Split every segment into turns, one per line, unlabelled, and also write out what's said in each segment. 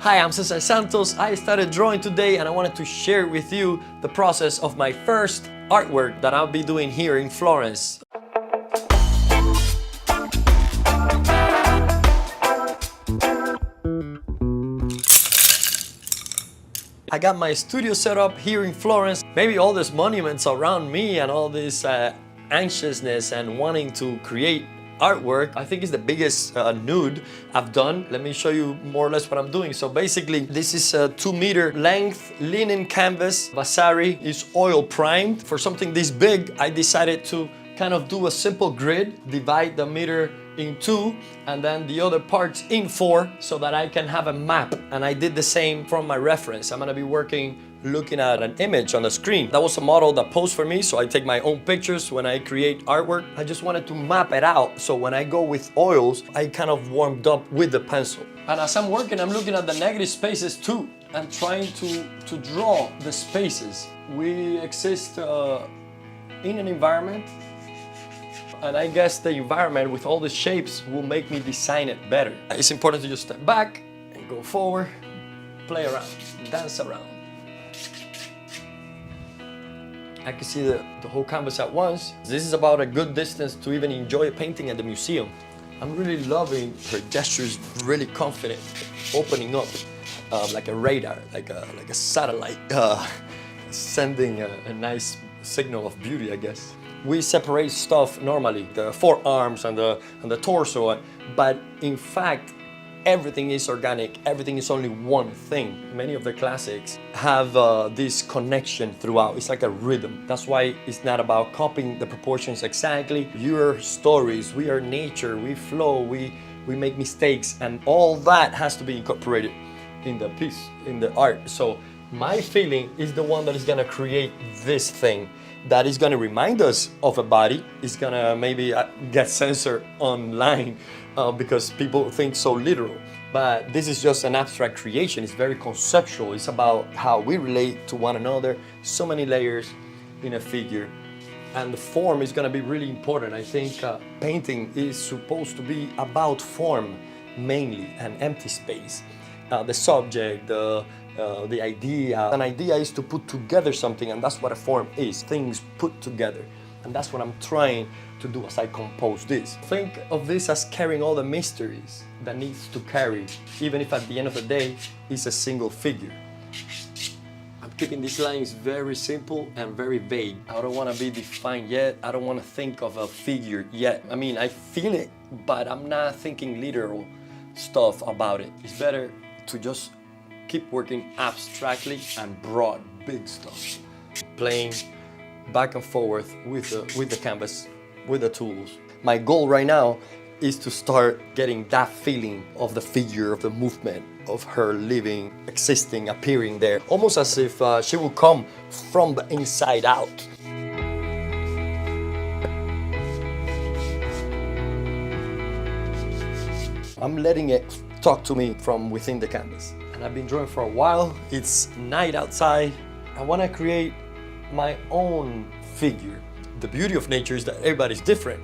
Hi, I'm Cesar Santos. I started drawing today and I wanted to share with you the process of my first artwork that I'll be doing here in Florence. I got my studio set up here in Florence. Maybe all these monuments around me and all this anxiousness and wanting to create artwork, I think is the biggest nude I've done. Let me show you more or less what I'm doing. So basically, this is a 2-meter length linen canvas. Vasari is oil primed. For something this big, I decided to kind of do a simple grid, divide the meter in 2 and then the other parts in 4 so that I can have a map. And I did the same from my reference. I'm gonna be looking at an image on the screen. That was a model that posed for me, so I take my own pictures when I create artwork. I just wanted to map it out, so when I go with oils, I kind of warmed up with the pencil. And as I'm working, I'm looking at the negative spaces too, and trying to draw the spaces. We exist in an environment, and I guess the environment with all the shapes will make me design it better. It's important to just step back and go forward, play around, dance around. I can see the whole canvas at once. This is about a good distance to even enjoy a painting at the museum. I'm really loving her gestures, really confident, opening up like a radar, like a satellite, sending a nice signal of beauty, I guess. We separate stuff normally, the forearms and the torso, but in fact, everything is organic, everything is only one thing. Many of the classics have this connection throughout. It's like a rhythm. That's why it's not about copying the proportions exactly. Your stories, we are nature, we flow, we make mistakes, and all that has to be incorporated in the piece, in the art. So my feeling is the one that is gonna create this thing that is gonna remind us of a body. It's gonna maybe get censored online because people think so literal. But this is just an abstract creation. It's very conceptual. It's about how we relate to one another. So many layers in a figure. And the form is gonna be really important. I think painting is supposed to be about form mainly, an empty space. The subject, the idea. An idea is to put together something, and that's what a form is. Things put together. And that's what I'm trying to do as I compose this. Think of this as carrying all the mysteries that needs to carry, even if at the end of the day, it's a single figure. I'm keeping these lines very simple and very vague. I don't want to be defined yet. I don't want to think of a figure yet. I mean, I feel it, but I'm not thinking literal stuff about it. It's better to just keep working abstractly and broad, big stuff. Playing back and forth with the canvas, with the tools. My goal right now is to start getting that feeling of the figure, of the movement, of her living, existing, appearing there. Almost as if she will come from the inside out. I'm letting it talk to me from within the canvas. And I've been drawing for a while. It's night outside. I want to create my own figure. The beauty of nature is that everybody's different,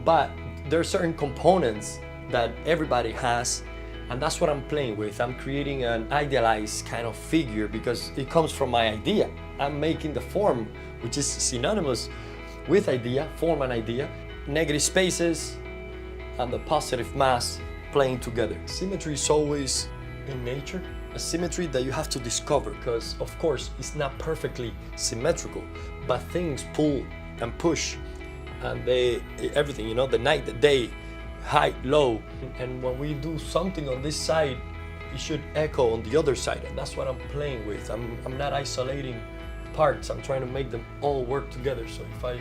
but there are certain components that everybody has, and that's what I'm playing with. I'm creating an idealized kind of figure because it comes from my idea. I'm making the form, which is synonymous with idea, form and idea, negative spaces, and the positive mass playing together. Symmetry is always in nature, a symmetry that you have to discover, because of course it's not perfectly symmetrical, but things pull and push, and everything, you know, the night, the day, high, low, and when we do something on this side, it should echo on the other side, and that's what I'm playing with. I'm not isolating parts. I'm trying to make them all work together. So if I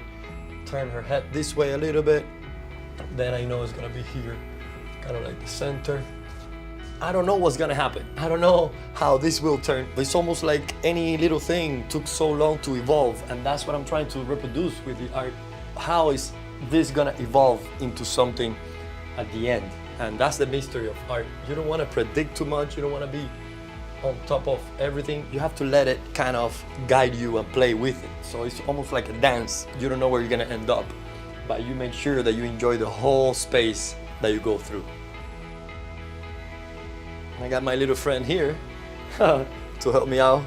turn her head this way a little bit, then I know it's gonna be here, kind of like the center. I don't know what's gonna happen. I don't know how this will turn. It's almost like any little thing took so long to evolve, and that's what I'm trying to reproduce with the art. How is this gonna evolve into something at the end? And that's the mystery of art. You don't wanna predict too much. You don't wanna be on top of everything. You have to let it kind of guide you and play with it. So it's almost like a dance. You don't know where you're gonna end up, but you make sure that you enjoy the whole space that you go through. I got my little friend here to help me out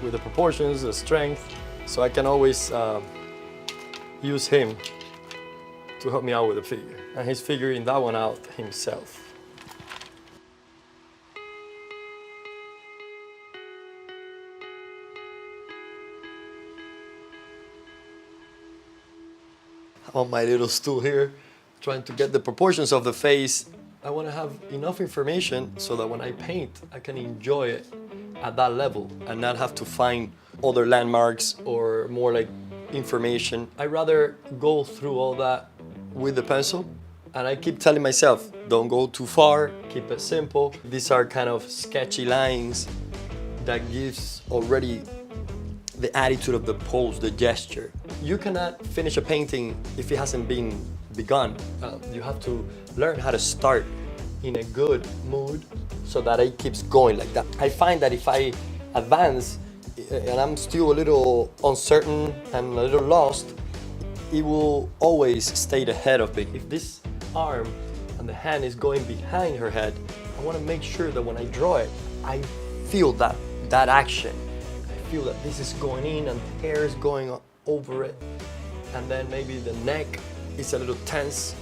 with the proportions, the strength, so I can always use him to help me out with the figure. And he's figuring that one out himself. On my little stool here, trying to get the proportions of the face. I want to have enough information so that when I paint, I can enjoy it at that level and not have to find other landmarks or more like information. I rather go through all that with the pencil, and I keep telling myself, don't go too far, keep it simple. These are kind of sketchy lines that gives already the attitude of the pose, the gesture. You cannot finish a painting if it hasn't been begun. You have to learn how to start in a good mood so that it keeps going like that. I find that if I advance and I'm still a little uncertain and a little lost, it will always stay ahead of me. If this arm and the hand is going behind her head, I want to make sure that when I draw it, I feel that action. I feel that this is going in and the hair is going over it, and then maybe the neck is a little tense.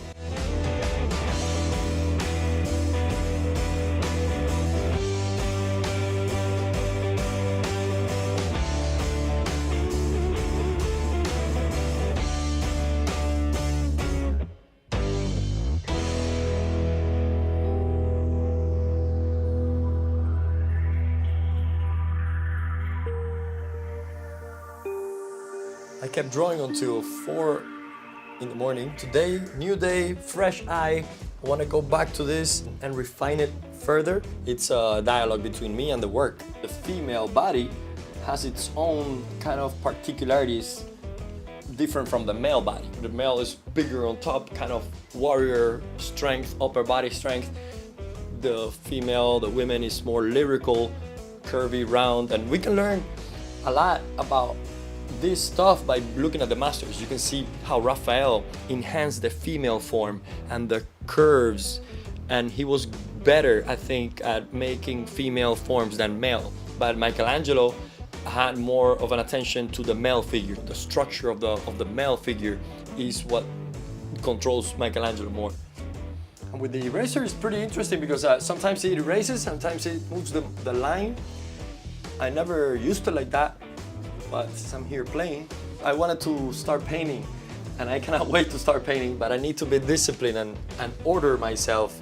I kept drawing until 4 in the morning. Today, new day, fresh eye. I want to go back to this and refine it further. It's a dialogue between me and the work. The female body has its own kind of particularities different from the male body. The male is bigger on top, kind of warrior strength, upper body strength. The female, the women, is more lyrical, curvy, round, and we can learn a lot about this stuff by looking at the masters. You can see how Raphael enhanced the female form and the curves, and he was better, I think, at making female forms than male. But Michelangelo had more of an attention to the male figure. The structure of the male figure is what controls Michelangelo more. And with the eraser, it's pretty interesting because sometimes it erases, sometimes it moves the line. I never used it like that. But since I'm here playing, I wanted to start painting, and I cannot wait to start painting, but I need to be disciplined and order myself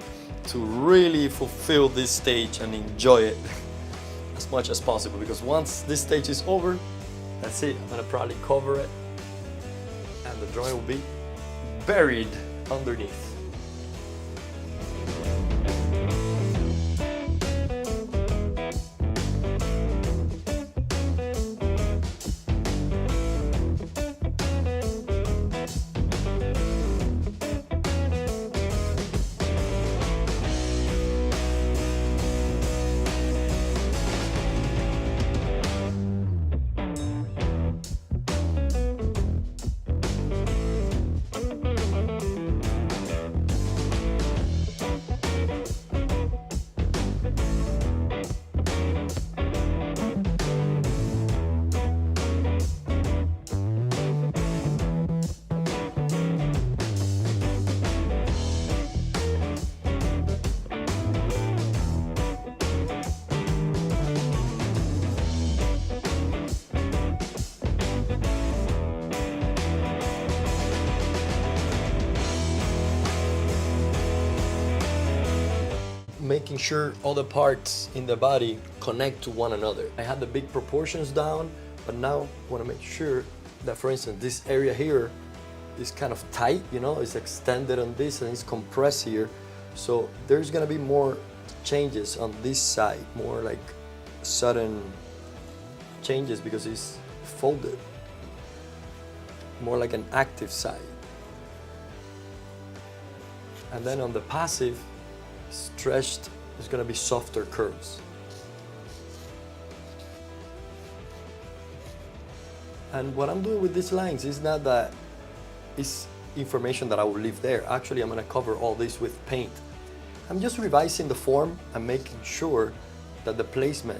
to really fulfill this stage and enjoy it as much as possible, because once this stage is over, that's it. I'm gonna probably cover it and the drawing will be buried underneath. Making sure all the parts in the body connect to one another. I had the big proportions down, but now I want to make sure that, for instance, this area here is kind of tight, you know, it's extended on this and it's compressed here. So there's gonna be more changes on this side, more like sudden changes because it's folded, more like an active side. And then on the passive, stretched, is going to be softer curves. And what I'm doing with these lines is not that it's information that I will leave there. Actually, I'm going to cover all this with paint. I'm just revising the form and making sure that the placement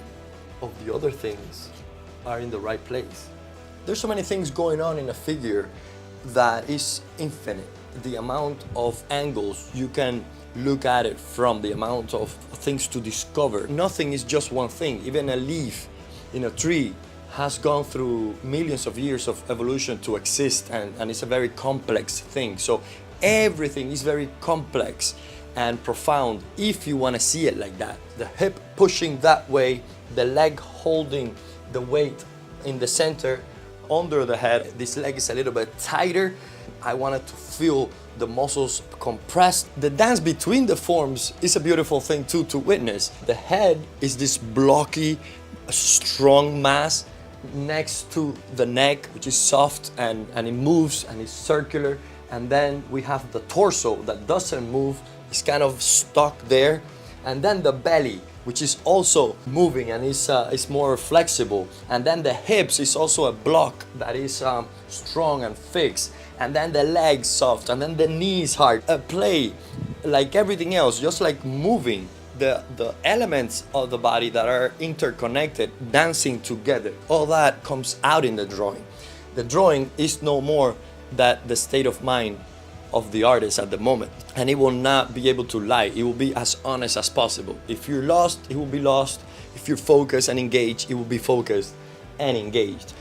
of the other things are in the right place. There's so many things going on in a figure that is infinite. The amount of angles you can look at it from, the amount of things to discover. Nothing is just one thing. Even a leaf in a tree has gone through millions of years of evolution to exist, and it's a very complex thing. So everything is very complex and profound if you want to see it like that. The hip pushing that way, the leg holding the weight in the center under the head. This leg is a little bit tighter. I wanted to feel the muscles compressed. The dance between the forms is a beautiful thing too to witness. The head is this blocky, strong mass next to the neck, which is soft and it moves and is circular. And then we have the torso that doesn't move, it's kind of stuck there. And then the belly, which is also moving and is more flexible. And then the hips is also a block that is strong and fixed. And then the legs soft, and then the knees hard. A play, like everything else, just like moving, the elements of the body that are interconnected, dancing together. All that comes out in the drawing. The drawing is no more than the state of mind of the artist at the moment, and it will not be able to lie. It will be as honest as possible. If you're lost, it will be lost. If you're focused and engaged, it will be focused and engaged.